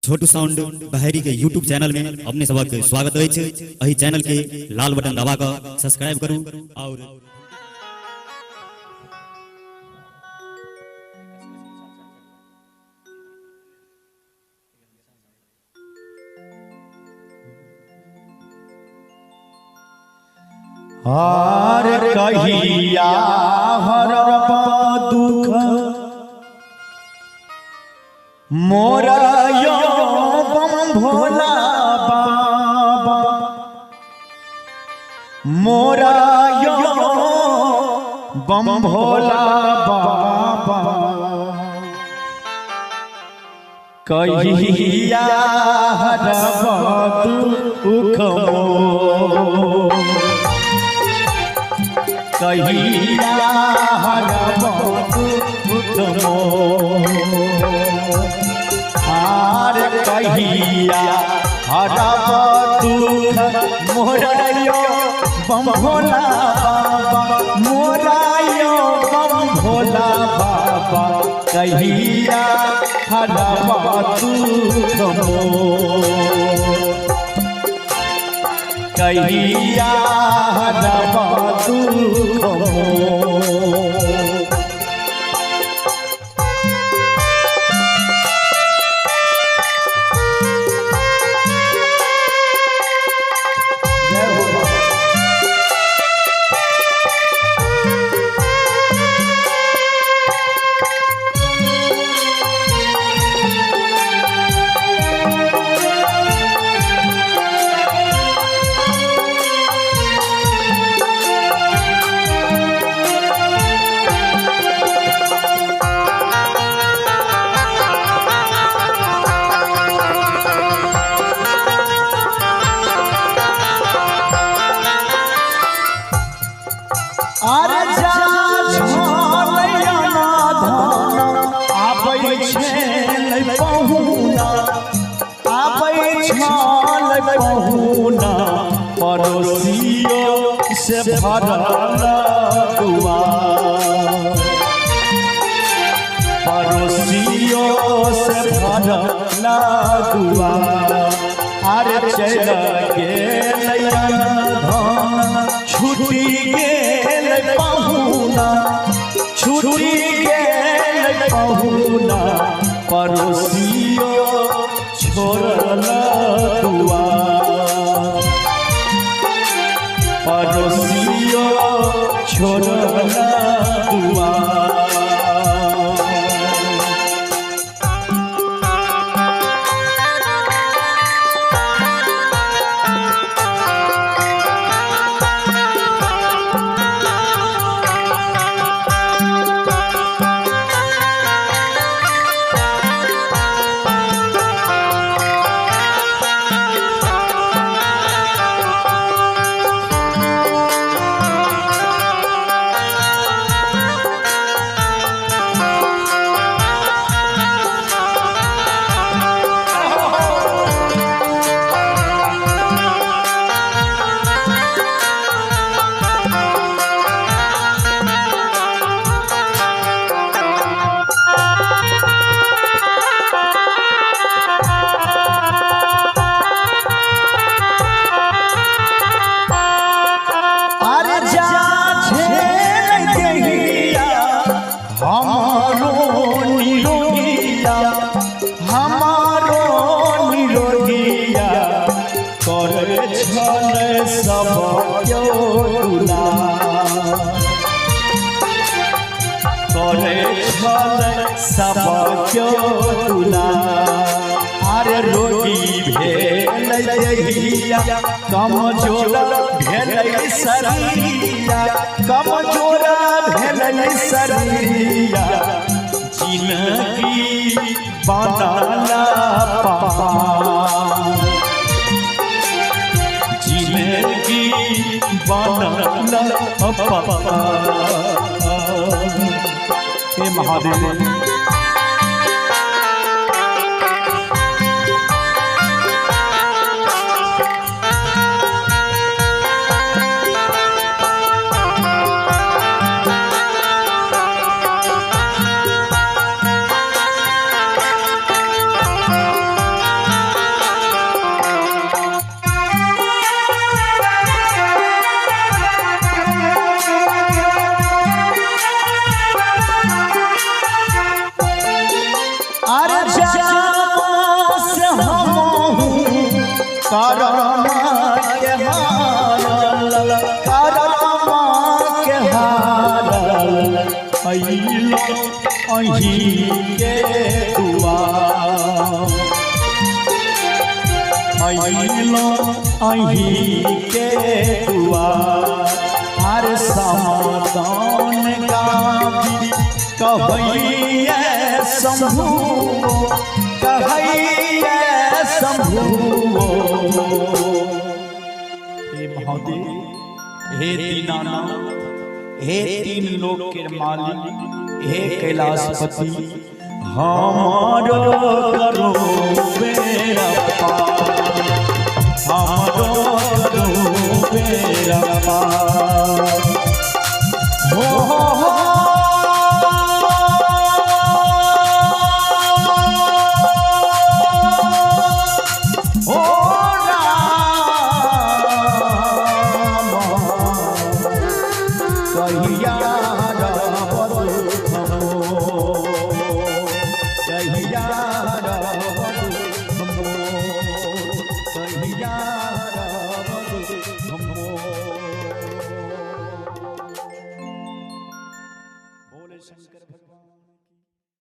छोटू sound बहरी के YouTube channel में अपने सबक स्वागत है। अही चैनल के लाल बटन दबा कर सब्सक्राइब करूं और हार कहिया हरबा दुख मोरा यो बम भोला बाबा मोरा यो बम भोला बाबा कहिया हरबा दुख कहिया हरबा दुख हार कहिया हरबा दुख मोरा यो बम भोला बाबा मोरा यो बम भोला बाबा कहिया हरबा दुख कहिया हरबा दुख अरे जा झोलैया धन आबै छै पहुना आबै छल पहुना पड़ोसियो से भरल दुआर पड़ोसियो से भरल दुआर अरे चल गेल धन छुटी गेल पहुना छुटी गेल पहुना पड़ोसियो छोड़ल दुआर पड़ोसियो छोड़ल दुआर सब करे सब तुला अरे रोगी भेल कमजोर भेल शरीरिया कमजोर भेल शरीरिया जिंदगी बनला जिंदगी बनल हे महादेव अहीं के दुआर अइलो अहीं के दुआर हर समाधान गावी कहैया शंभु कहैया शंभु हे महादेव हे दीनानाथ हे तीन लोक के मालिक हे कैलाशपति हमारो करो